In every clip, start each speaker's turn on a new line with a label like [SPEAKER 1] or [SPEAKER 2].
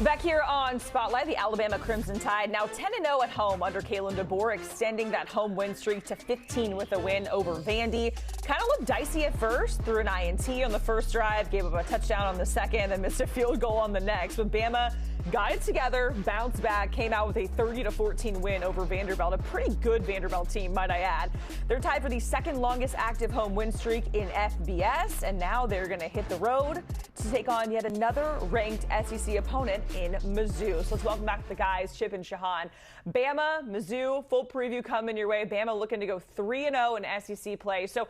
[SPEAKER 1] Back here on Spotlight, the Alabama Crimson Tide now 10-0 at home under Kalen DeBoer, extending that home win streak to 15 with a win over Vandy. Kind of looked dicey at first, threw an INT on the first drive, gave up a touchdown on the second, then missed a field goal on the next. But Bama got it together, bounced back, came out with a 30-14 win over Vanderbilt, a pretty good Vanderbilt team, might I add. They're tied for the second longest active home win streak in FBS, and now they're going to hit the road to take on yet another ranked SEC opponent in Mizzou. So let's welcome back the guys, Chip and Shehan. Bama, Mizzou, full preview coming your way. Bama looking to go 3-0 in SEC play. So,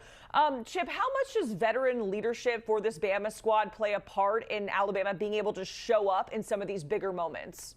[SPEAKER 1] Chip, how much does veteran leadership for this Bama squad play a part in Alabama being able to show up in some of these bigger moments?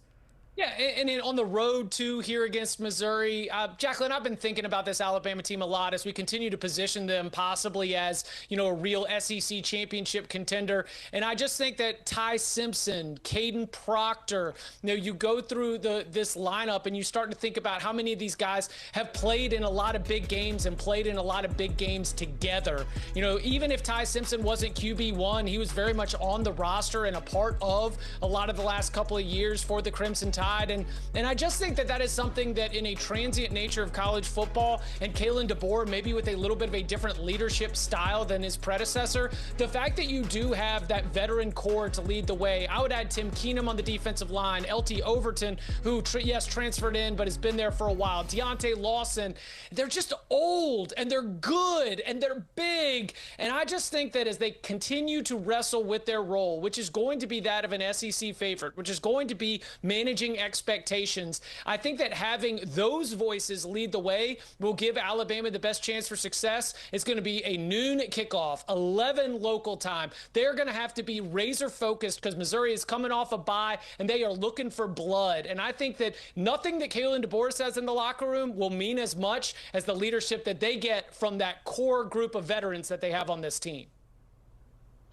[SPEAKER 2] Yeah, and on the road, too, here against Missouri. Jacqueline, I've been thinking about this Alabama team a lot as we continue to position them possibly as, a real SEC championship contender. And I just think that Ty Simpson, Caden Proctor, you go through this lineup and you start to think about how many of these guys have played in a lot of big games and played in a lot of big games together. Even if Ty Simpson wasn't QB1, he was very much on the roster and a part of a lot of the last couple of years for the Crimson Tide. And I just think that is something that in a transient nature of college football, and Kalen DeBoer maybe with a little bit of a different leadership style than his predecessor, the fact that you do have that veteran core to lead the way. I would add Tim Keenum on the defensive line, LT Overton, who transferred in but has been there for a while, Deontay Lawson. They're just old and they're good and they're big, and I just think that as they continue to wrestle with their role, which is going to be that of an SEC favorite, which is going to be managing expectations, I think that having those voices lead the way will give Alabama the best chance for success. It's going to be a noon kickoff, 11 local time. They're going to have to be razor focused because Missouri is coming off a bye and they are looking for blood. And I think that nothing that Kalen DeBoer says in the locker room will mean as much as the leadership that they get from that core group of veterans that they have on this team.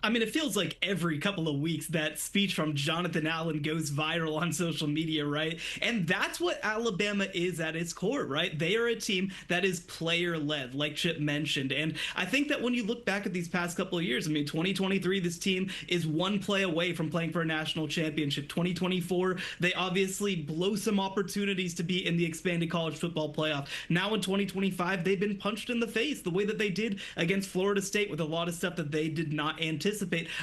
[SPEAKER 3] I mean, it feels like every couple of weeks that speech from Jonathan Allen goes viral on social media, right? And that's what Alabama is at its core, right? They are a team that is player-led, like Chip mentioned. And I think that when you look back at these past couple of years, 2023, this team is one play away from playing for a national championship. 2024, they obviously blow some opportunities to be in the expanded college football playoff. Now in 2025, they've been punched in the face the way that they did against Florida State with a lot of stuff that they did not anticipate.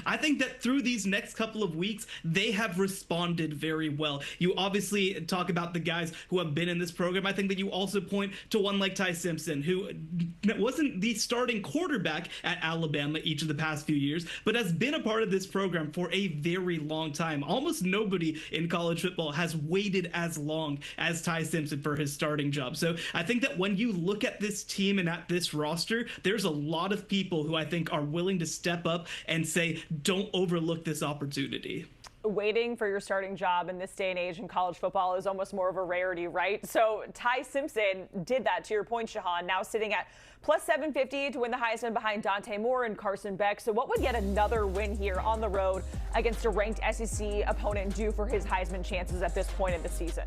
[SPEAKER 3] I think that through these next couple of weeks, they have responded very well. You obviously talk about the guys who have been in this program. I think that you also point to one like Ty Simpson, who wasn't the starting quarterback at Alabama each of the past few years, but has been a part of this program for a very long time. Almost nobody in college football has waited as long as Ty Simpson for his starting job. So I think that when you look at this team and at this roster, there's a lot of people who I think are willing to step up and say, don't overlook this opportunity.
[SPEAKER 1] Waiting for your starting job in this day and age in college football is almost more of a rarity, right? So Ty Simpson did that, to your point, Shehan, now sitting at plus 750 to win the Heisman behind Dante Moore and Carson Beck. So what would yet another win here on the road against a ranked SEC opponent do for his Heisman chances at this point in the season?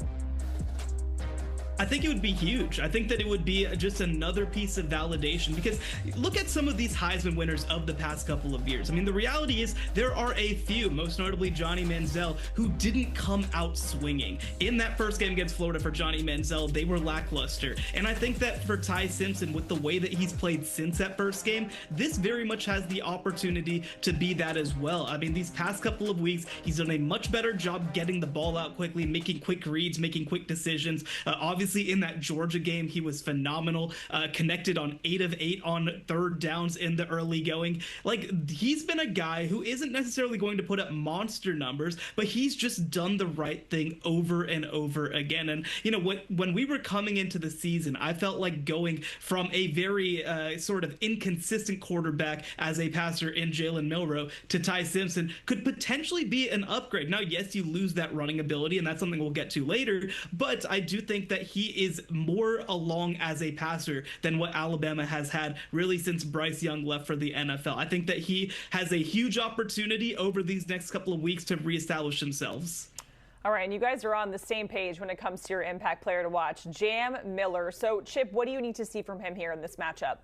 [SPEAKER 3] I think it would be huge. I think that it would be just another piece of validation, because look at some of these Heisman winners of the past couple of years. I mean, the reality is there are a few, most notably Johnny Manziel, who didn't come out swinging. In that first game against Florida for Johnny Manziel, they were lackluster. And I think that for Ty Simpson, with the way that he's played since that first game, this very much has the opportunity to be that as well. I mean, these past couple of weeks, he's done a much better job getting the ball out quickly, making quick reads, making quick decisions. Obviously, in that Georgia game, he was phenomenal, connected on 8 of 8 on third downs in the early going. Like, he's been a guy who isn't necessarily going to put up monster numbers, but he's just done the right thing over and over again. And, when we were coming into the season, I felt like going from a very sort of inconsistent quarterback as a passer in Jalen Milroe to Ty Simpson could potentially be an upgrade. Now, yes, you lose that running ability, and that's something we'll get to later, but I do think that he is more along as a passer than what Alabama has had really since Bryce Young left for the NFL. I think that he has a huge opportunity over these next couple of weeks to reestablish themselves.
[SPEAKER 1] All right, and you guys are on the same page when it comes to your impact player to watch, Jam Miller. So, Chip, what do you need to see from him here in this matchup?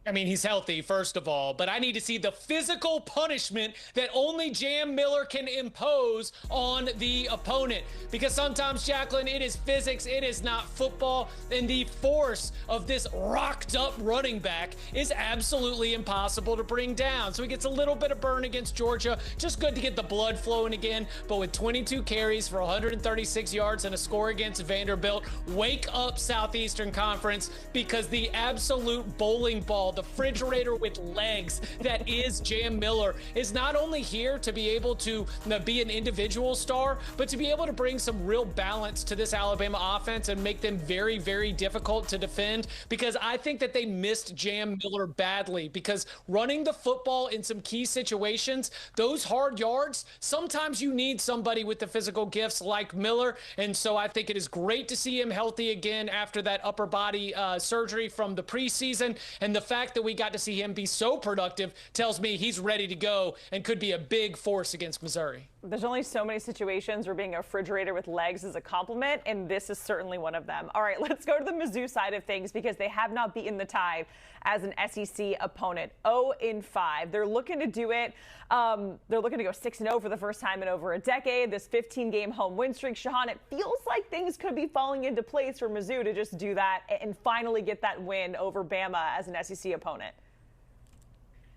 [SPEAKER 2] I mean, he's healthy, first of all, but I need to see the physical punishment that only Jam Miller can impose on the opponent. Because sometimes, Jacqueline, it is physics, it is not football, and the force of this rocked up running back is absolutely impossible to bring down. So he gets a little bit of burn against Georgia, just good to get the blood flowing again, but with 22 carries for 136 yards and a score against Vanderbilt, wake up Southeastern Conference, because the absolute bowling ball, the refrigerator with legs that is Jam Miller, is not only here to be able to be an individual star, but to be able to bring some real balance to this Alabama offense and make them very, very difficult to defend, because I think that they missed Jam Miller badly, because running the football in some key situations, those hard yards, sometimes you need somebody with the physical gifts like Miller. And so I think it is great to see him healthy again after that upper body surgery from the preseason. And the fact that we got to see him be so productive tells me he's ready to go and could be a big force against Missouri.
[SPEAKER 1] There's only so many situations where being a refrigerator with legs is a compliment, and this is certainly one of them. All right, let's go to the Mizzou side of things, because they have not beaten the Tide as an SEC opponent. 0-5. They're looking to do it. They're looking to go 6-0 for the first time in over a decade. This 15-game home win streak, Shehan, it feels like things could be falling into place for Mizzou to just do that and finally get that win over Bama as an SEC opponent.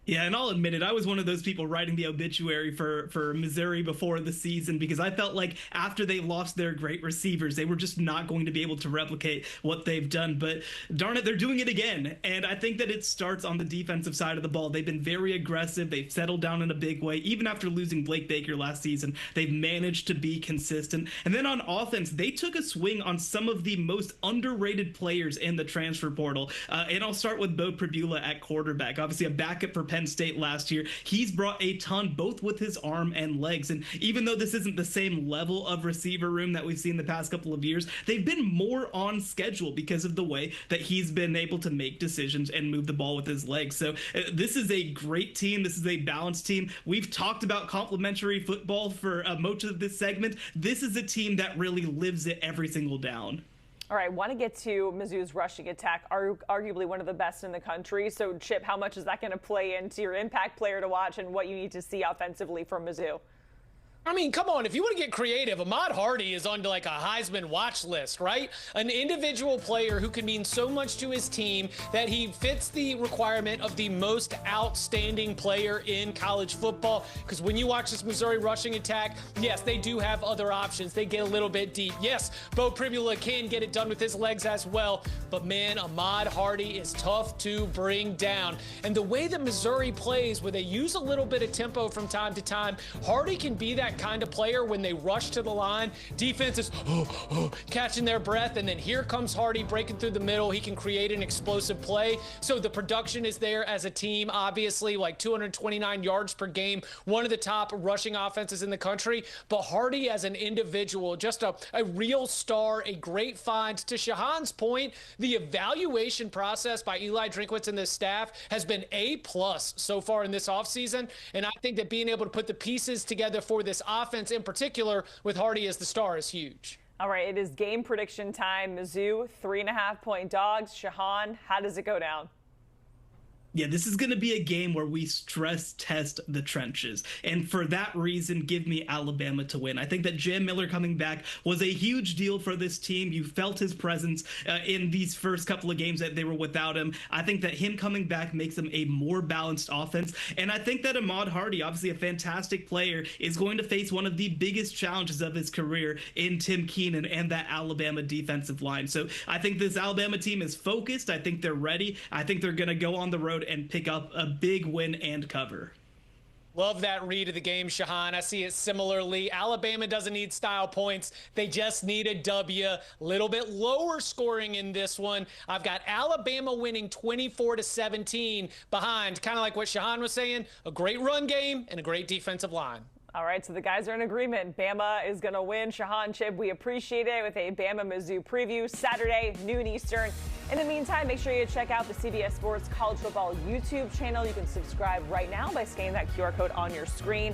[SPEAKER 3] Yeah, and I'll admit it, I was one of those people writing the obituary for Missouri before the season, because I felt like after they lost their great receivers, they were just not going to be able to replicate what they've done. But darn it, they're doing it again. And I think that it starts on the defensive side of the ball. They've been very aggressive. They've settled down in a big way. Even after losing Blake Baker last season, they've managed to be consistent. And then on offense, they took a swing on some of the most underrated players in the transfer portal. And I'll start with Pribula at quarterback, obviously a backup for Penn State last year. He's brought a ton, both with his arm and legs. And even though this isn't the same level of receiver room that we've seen the past couple of years, they've been more on schedule because of the way that he's been able to make decisions and move the ball with his legs. So this is a great team. This is a balanced team. We've talked about complementary football for most of this segment. This is a team that really lives it every single down.
[SPEAKER 1] All right, want to get to Mizzou's rushing attack, arguably one of the best in the country. So, Chip, how much is that going to play into your impact player to watch and what you need to see offensively from Mizzou?
[SPEAKER 2] I mean, come on, if you want to get creative, Ahmad Hardy is on to like a Heisman watch list, right? An individual player who can mean so much to his team that he fits the requirement of the most outstanding player in college football. Because when you watch this Missouri rushing attack, yes, they do have other options. They get a little bit deep. Yes, Pribula can get it done with his legs as well. But man, Ahmad Hardy is tough to bring down. And the way that Missouri plays, where they use a little bit of tempo from time to time, Hardy can be that kind of player when they rush to the line. Defense is catching their breath, and then here comes Hardy breaking through the middle. He can create an explosive play. So the production is there as a team, obviously, like 229 yards per game, one of the top rushing offenses in the country. But Hardy as an individual, just a real star, a great find. To Shehan's point, the evaluation process by Eli Drinkwitz and the staff has been A+ so far in this offseason. And I think that being able to put the pieces together for this offense in particular with Hardy as the star is huge.
[SPEAKER 1] All right, it is game prediction time. Mizzou, 3.5-point dogs. Shehan, how does it go down?
[SPEAKER 3] Yeah, this is going to be a game where we stress test the trenches. And for that reason, give me Alabama to win. I think that Jam Miller coming back was a huge deal for this team. You felt his presence in these first couple of games that they were without him. I think that him coming back makes them a more balanced offense. And I think that Ahmad Hardy, obviously a fantastic player, is going to face one of the biggest challenges of his career in Tim Keenan and that Alabama defensive line. So I think this Alabama team is focused. I think they're ready. I think they're going to go on the road and pick up a big win and cover.
[SPEAKER 2] Love that read of the game, Shehan. I see it similarly. Alabama doesn't need style points. They just need a W. A little bit lower scoring in this one. I've got Alabama winning 24-17 behind, kind of like what Shehan was saying, a great run game and a great defensive line.
[SPEAKER 1] All right, so the guys are in agreement. Bama is going to win. Shehan, Chip, we appreciate it with a Bama-Mizzou preview Saturday, noon Eastern. In the meantime, make sure you check out the CBS Sports College Football YouTube channel. You can subscribe right now by scanning that QR code on your screen.